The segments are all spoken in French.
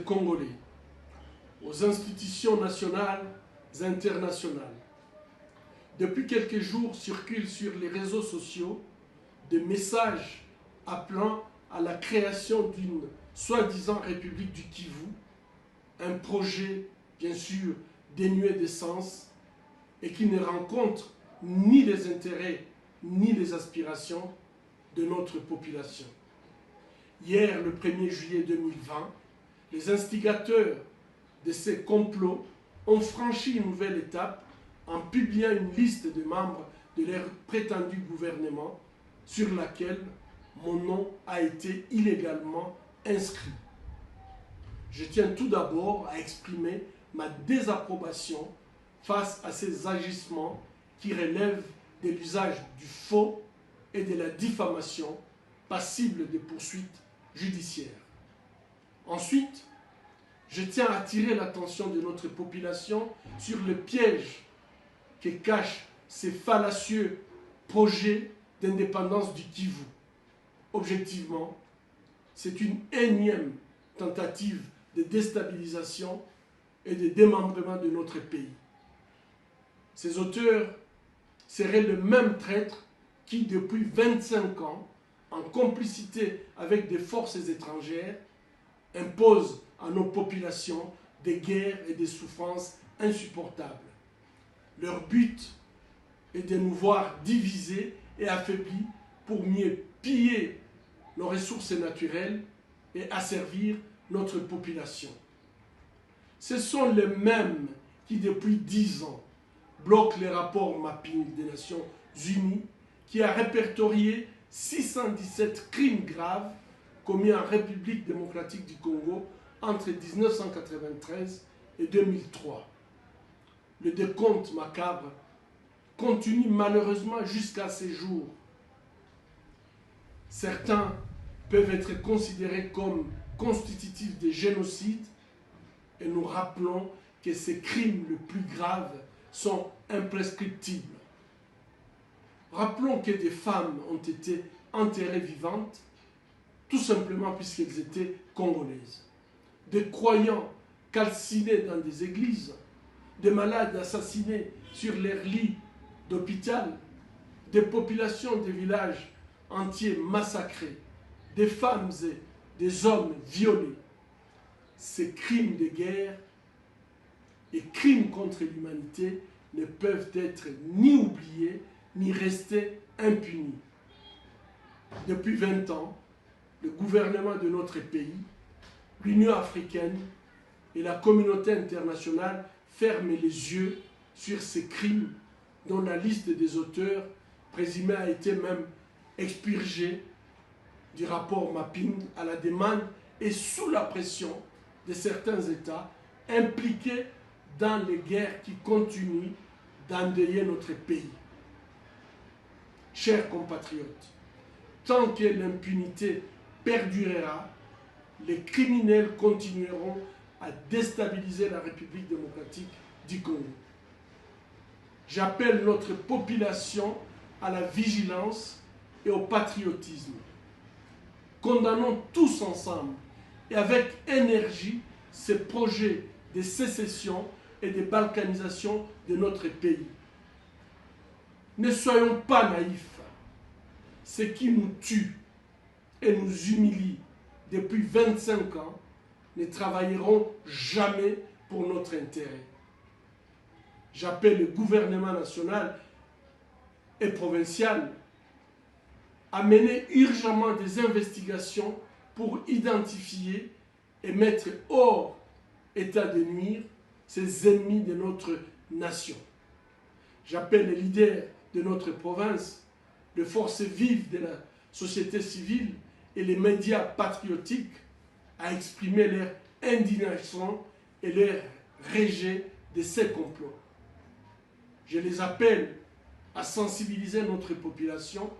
Congolais, aux institutions nationales et internationales. Depuis quelques jours circulent sur les réseaux sociaux des messages appelant à la création d'une soi-disant République du Kivu, un projet bien sûr dénué de sens et qui ne rencontre ni les intérêts ni les aspirations de notre population. Hier, le 1er juillet 2020, les instigateurs de ces complots ont franchi une nouvelle étape en publiant une liste de membres de leur prétendu gouvernement sur laquelle mon nom a été illégalement inscrit. Je tiens tout d'abord à exprimer ma désapprobation face à ces agissements qui relèvent de l'usage du faux et de la diffamation passible de poursuites judiciaires. Ensuite, je tiens à attirer l'attention de notre population sur le piège que cachent ces fallacieux projets d'indépendance du Kivu. Objectivement, c'est une énième tentative de déstabilisation et de démembrement de notre pays. Ces auteurs seraient le même traître qui, depuis 25 ans, en complicité avec des forces étrangères, impose à nos populations des guerres et des souffrances insupportables. Leur but est de nous voir divisés et affaiblis pour mieux piller nos ressources naturelles et asservir notre population. Ce sont les mêmes qui, depuis 10 ans, bloquent les rapports mapping des Nations Unies qui a répertorié 617 crimes graves commis en République démocratique du Congo entre 1993 et 2003. Le décompte macabre continue malheureusement jusqu'à ces jours. Certains peuvent être considérés comme constitutifs de génocide et nous rappelons que ces crimes les plus graves sont imprescriptibles. Rappelons que des femmes ont été enterrées vivantes tout simplement puisqu'elles étaient congolaises. Des croyants calcinés dans des églises, des malades assassinés sur leurs lits d'hôpital, des populations des villages entiers massacrés, des femmes et des hommes violés. Ces crimes de guerre et crimes contre l'humanité ne peuvent être ni oubliés ni rester impunis. Depuis 20 ans, le gouvernement de notre pays, l'Union africaine et la communauté internationale ferment les yeux sur ces crimes dont la liste des auteurs présumés a été même expurgée du rapport mapping à la demande et sous la pression de certains États impliqués dans les guerres qui continuent d'endeuiller notre pays. Chers compatriotes, tant que l'impunité perdurera, les criminels continueront à déstabiliser la République démocratique du Congo. J'appelle notre population à la vigilance et au patriotisme. Condamnons tous ensemble et avec énergie ces projets de sécession et de balkanisation de notre pays. Ne soyons pas naïfs. Ce qui nous tue et nous humilie depuis 25 ans ne travailleront jamais pour notre intérêt. J'appelle le gouvernement national et provincial à mener urgemment des investigations pour identifier et mettre hors état de nuire ces ennemis de notre nation. J'appelle les leaders de notre province, les forces vives de la société civile et les médias patriotiques à exprimer leur indignation et leur rejet de ces complots. Je les appelle à sensibiliser notre population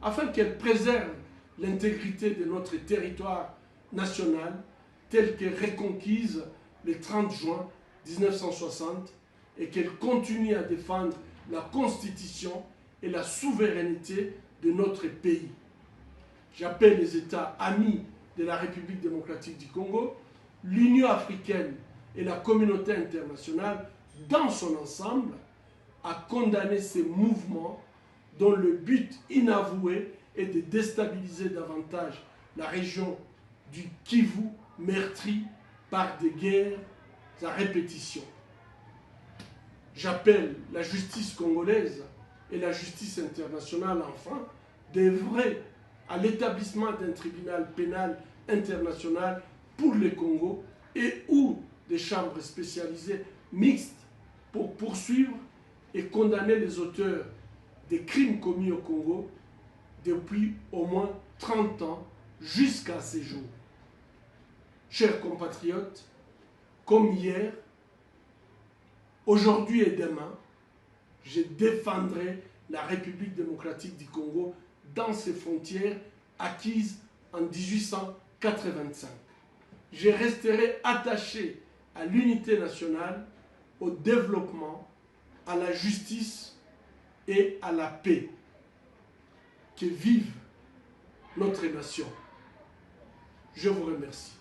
afin qu'elle préserve l'intégrité de notre territoire national tel que reconquise le 30 juin 1960 et qu'elle continue à défendre la Constitution et la souveraineté de notre pays. J'appelle les États amis de la République démocratique du Congo l'Union africaine et la communauté internationale dans son ensemble a condamné ces mouvements dont le but inavoué est de déstabiliser davantage la région du Kivu, meurtrie par des guerres à répétition. J'appelle la justice congolaise et la justice internationale enfin d'œuvrer à l'établissement d'un tribunal pénal international pour le Congo et ou des chambres spécialisées mixtes pour poursuivre et condamner les auteurs des crimes commis au Congo depuis au moins 30 ans jusqu'à ces jours. Chers compatriotes, comme hier, aujourd'hui et demain, je défendrai la République démocratique du Congo dans ses frontières acquises en 1885. Je resterai attaché à l'unité nationale, au développement, à la justice et à la paix. Que vive notre nation. Je vous remercie.